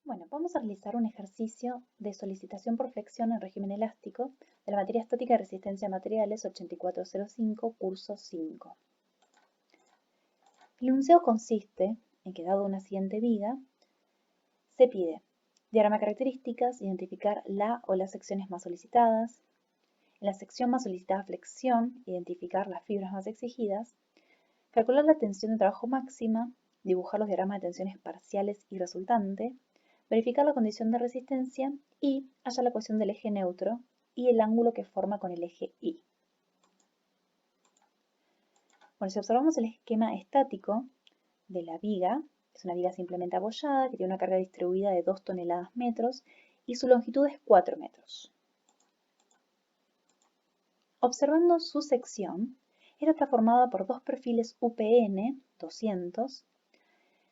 Bueno, vamos a realizar un ejercicio de solicitación por flexión en régimen elástico de la materia estática y resistencia a materiales 8405, curso 5. El enunciado consiste en que, dado una siguiente viga, se pide diagrama de características, identificar la o las secciones más solicitadas, en la sección más solicitada flexión, identificar las fibras más exigidas, calcular la tensión de trabajo máxima, dibujar los diagramas de tensiones parciales y resultante, verificar la condición de resistencia y hallar la ecuación del eje neutro y el ángulo que forma con el eje Y. Bueno, si observamos el esquema estático de la viga, es una viga simplemente apoyada que tiene una carga distribuida de 2 toneladas metros y su longitud es 4 metros. Observando su sección, esta está formada por dos perfiles UPN 200,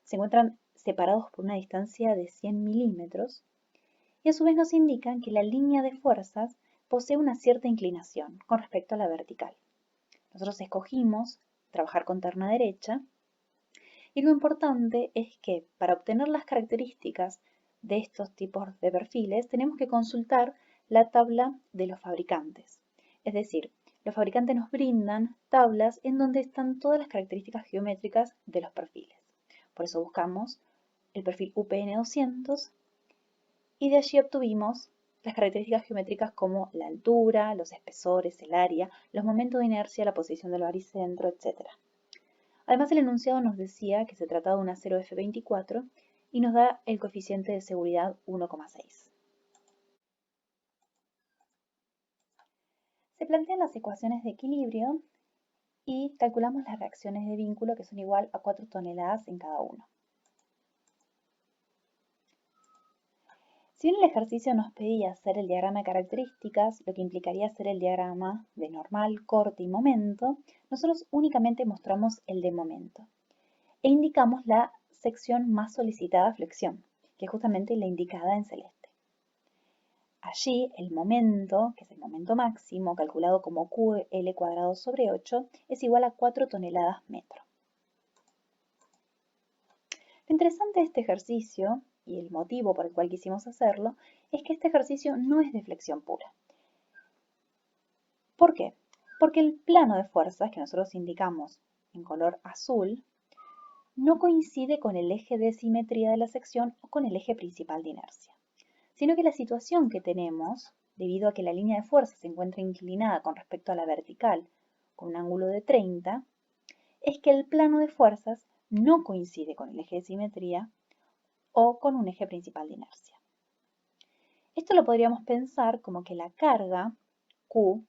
se encuentran separados por una distancia de 100 milímetros y a su vez nos indican que la línea de fuerzas posee una cierta inclinación con respecto a la vertical. Nosotros escogimos trabajar con terna derecha y lo importante es que para obtener las características de estos tipos de perfiles tenemos que consultar la tabla de los fabricantes. Es decir, los fabricantes nos brindan tablas en donde están todas las características geométricas de los perfiles. Por eso buscamos el perfil UPN 200 y de allí obtuvimos las características geométricas como la altura, los espesores, el área, los momentos de inercia, la posición del baricentro, etc. Además, el enunciado nos decía que se trataba de un acero F24 y nos da el coeficiente de seguridad 1,6. Se plantean las ecuaciones de equilibrio y calculamos las reacciones de vínculo que son igual a 4 toneladas en cada uno. Si bien el ejercicio nos pedía hacer el diagrama de características, lo que implicaría hacer el diagrama de normal, corte y momento, nosotros únicamente mostramos el de momento e indicamos la sección más solicitada flexión, que es justamente la indicada en celeste. Allí el momento, que es el momento máximo, calculado como QL cuadrado sobre 8, es igual a 4 toneladas metro. Lo interesante de este ejercicio, y el motivo por el cual quisimos hacerlo, es que este ejercicio no es de flexión pura. ¿Por qué? Porque el plano de fuerzas que nosotros indicamos en color azul no coincide con el eje de simetría de la sección o con el eje principal de inercia, sino que la situación que tenemos, debido a que la línea de fuerza se encuentra inclinada con respecto a la vertical con un ángulo de 30, es que el plano de fuerzas no coincide con el eje de simetría o con un eje principal de inercia. Esto lo podríamos pensar como que la carga Q,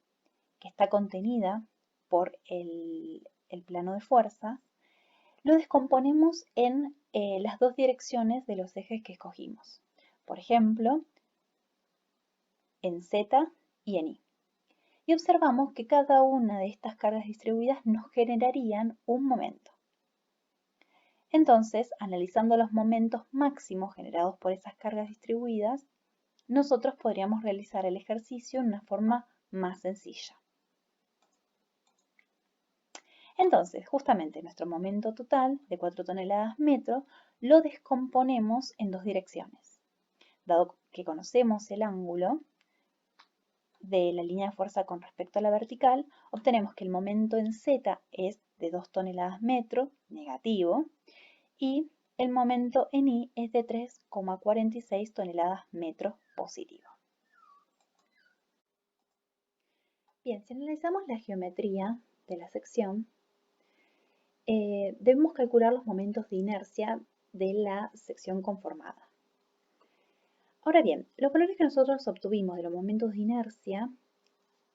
que está contenida por el plano de fuerza, lo descomponemos en las dos direcciones de los ejes que escogimos. Por ejemplo, en Z y en Y. Y observamos que cada una de estas cargas distribuidas nos generarían un momento. Entonces, analizando los momentos máximos generados por esas cargas distribuidas, nosotros podríamos realizar el ejercicio en una forma más sencilla. Entonces, justamente nuestro momento total de 4 toneladas metro lo descomponemos en dos direcciones. Dado que conocemos el ángulo de la línea de fuerza con respecto a la vertical, obtenemos que el momento en Z es de 2 toneladas metro, negativo, y el momento en Y es de 3,46 toneladas metro, positivo. Bien, si analizamos la geometría de la sección, debemos calcular los momentos de inercia de la sección conformada. Ahora bien, los valores que nosotros obtuvimos de los momentos de inercia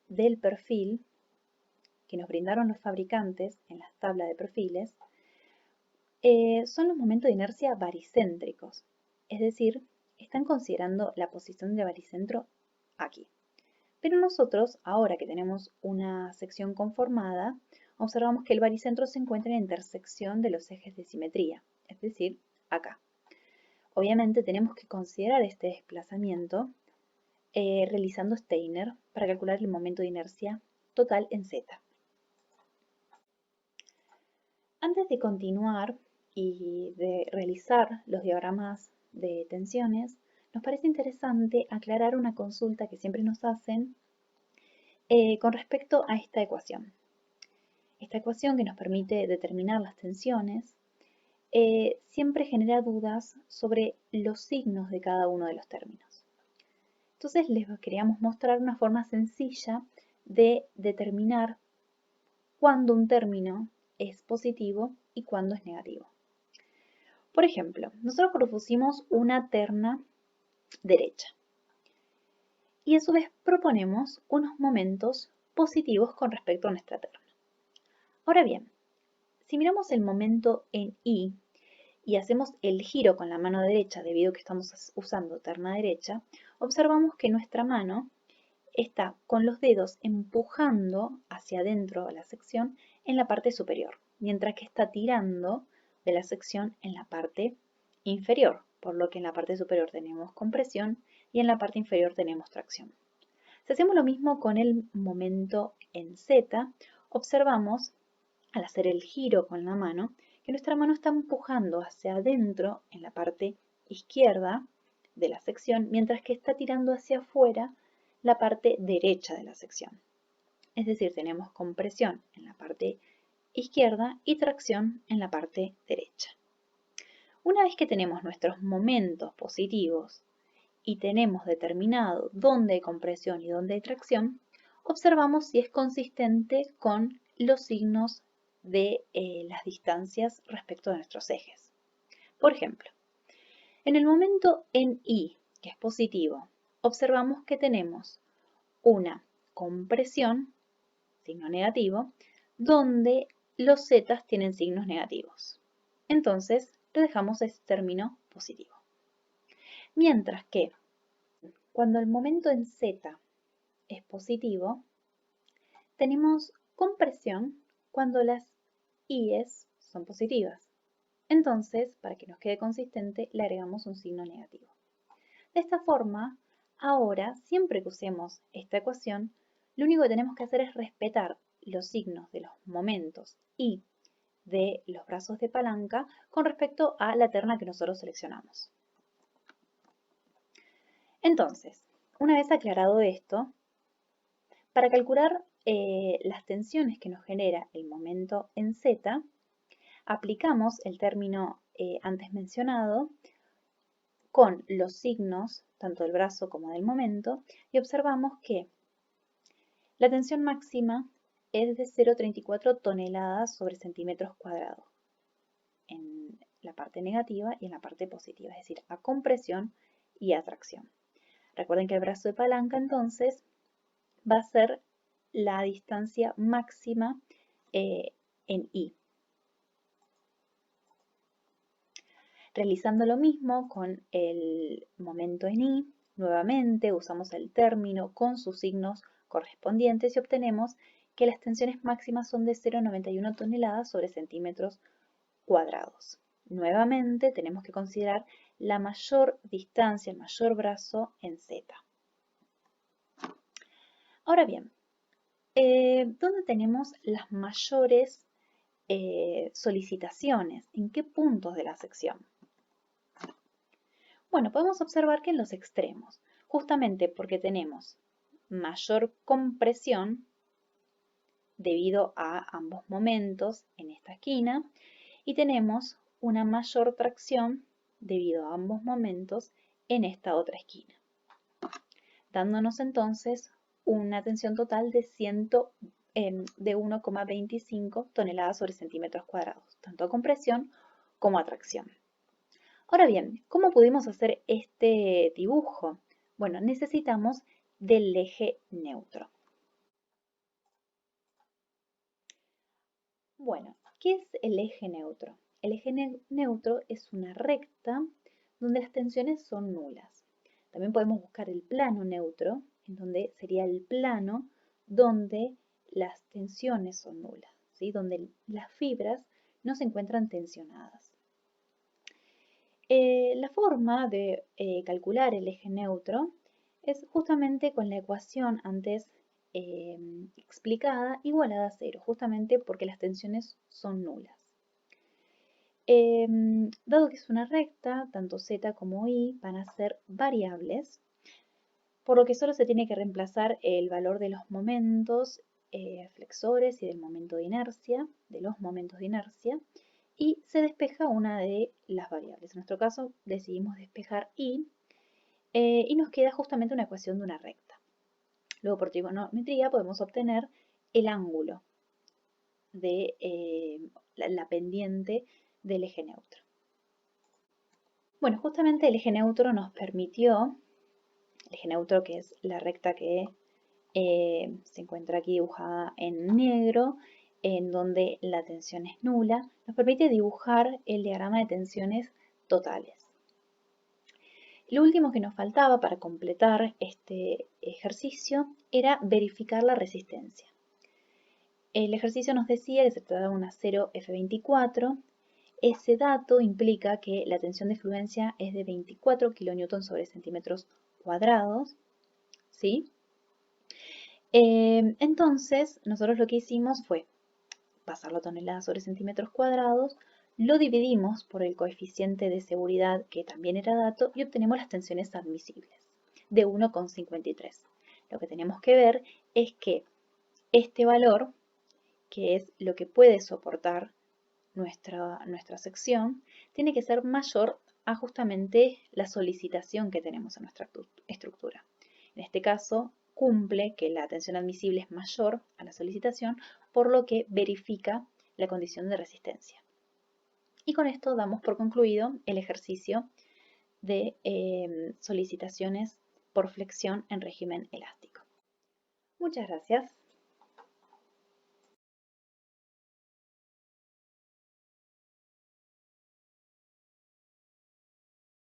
del perfil que nos brindaron los fabricantes en las tablas de perfiles son los momentos de inercia baricéntricos, es decir, están considerando la posición de baricentro aquí. Pero nosotros, ahora que tenemos una sección conformada, observamos que el baricentro se encuentra en la intersección de los ejes de simetría, es decir, acá. Obviamente tenemos que considerar este desplazamiento realizando Steiner para calcular el momento de inercia total en Z. Antes de continuar y de realizar los diagramas de tensiones, nos parece interesante aclarar una consulta que siempre nos hacen con respecto a esta ecuación. Esta ecuación que nos permite determinar las tensiones siempre genera dudas sobre los signos de cada uno de los términos. Entonces les queríamos mostrar una forma sencilla de determinar cuándo un término es positivo y cuándo es negativo. Por ejemplo, nosotros propusimos una terna derecha y a su vez proponemos unos momentos positivos con respecto a nuestra terna. Ahora bien, si miramos el momento en I y hacemos el giro con la mano derecha debido a que estamos usando terna derecha, observamos que nuestra mano está con los dedos empujando hacia adentro de la sección en la parte superior, mientras que está tirando de la sección en la parte inferior, por lo que en la parte superior tenemos compresión y en la parte inferior tenemos tracción. Si hacemos lo mismo con el momento en Z, observamos al hacer el giro con la mano que nuestra mano está empujando hacia adentro en la parte izquierda de la sección, mientras que está tirando hacia afuera la parte derecha de la sección. Es decir, tenemos compresión en la parte izquierda y tracción en la parte derecha. Una vez que tenemos nuestros momentos positivos y tenemos determinado dónde hay compresión y dónde hay tracción, observamos si es consistente con los signos de las distancias respecto de nuestros ejes. Por ejemplo, en el momento en I, que es positivo, observamos que tenemos una compresión, signo negativo, donde los zetas tienen signos negativos. Entonces, le dejamos ese término positivo. Mientras que cuando el momento en Z es positivo, tenemos compresión cuando las I's son positivas. Entonces, para que nos quede consistente, le agregamos un signo negativo. De esta forma, ahora, siempre que usemos esta ecuación, lo único que tenemos que hacer es respetar los signos de los momentos y de los brazos de palanca con respecto a la terna que nosotros seleccionamos. Entonces, una vez aclarado esto, para calcular las tensiones que nos genera el momento en Z, aplicamos el término antes mencionado con los signos tanto del brazo como del momento y observamos que la tensión máxima es de 0,34 toneladas sobre centímetros cuadrados en la parte negativa y en la parte positiva, es decir, a compresión y a tracción. Recuerden que el brazo de palanca entonces va a ser la distancia máxima en I. Realizando lo mismo con el momento en I, nuevamente usamos el término con sus signos correspondientes y obtenemos que las tensiones máximas son de 0,91 toneladas sobre centímetros cuadrados. Nuevamente tenemos que considerar la mayor distancia, el mayor brazo en Z. Ahora bien, ¿dónde tenemos las mayores solicitaciones? ¿En qué puntos de la sección? Bueno, podemos observar que en los extremos, justamente porque tenemos mayor compresión debido a ambos momentos en esta esquina y tenemos una mayor tracción debido a ambos momentos en esta otra esquina, dándonos entonces una tensión total de 1,25 toneladas sobre centímetros cuadrados, tanto a compresión como a tracción. Ahora bien, ¿cómo pudimos hacer este dibujo? Bueno, necesitamos del eje neutro. Bueno, ¿qué es el eje neutro? El eje neutro es una recta donde las tensiones son nulas. También podemos buscar el plano neutro, en donde sería el plano donde las tensiones son nulas, ¿sí? Donde las fibras no se encuentran tensionadas. La forma de calcular el eje neutro es justamente con la ecuación antes explicada igualada a cero, justamente porque las tensiones son nulas. Dado que es una recta, tanto z como y van a ser variables, por lo que solo se tiene que reemplazar el valor de los momentos flexores y del momento de inercia, de los momentos de inercia, y se despeja una de las variables. En nuestro caso decidimos despejar y nos queda justamente una ecuación de una recta. Luego por trigonometría podemos obtener el ángulo de la pendiente del eje neutro. Bueno, justamente el eje neutro nos permitió, el eje neutro que es la recta que se encuentra aquí dibujada en negro, en donde la tensión es nula, nos permite dibujar el diagrama de tensiones totales. Lo último que nos faltaba para completar este ejercicio era verificar la resistencia. El ejercicio nos decía que se trataba de una 0F24. Ese dato implica que la tensión de fluencia es de 24 kN sobre centímetros cuadrados, ¿sí? Entonces, nosotros lo que hicimos fue pasarlo a toneladas sobre centímetros cuadrados, lo dividimos por el coeficiente de seguridad, que también era dato, y obtenemos las tensiones admisibles, de 1,53. Lo que tenemos que ver es que este valor, que es lo que puede soportar nuestra sección, tiene que ser mayor a justamente la solicitación que tenemos en nuestra estructura. En este caso, cumple que la tensión admisible es mayor a la solicitación, por lo que verifica la condición de resistencia. Y con esto damos por concluido el ejercicio de solicitaciones por flexión en régimen elástico. Muchas gracias.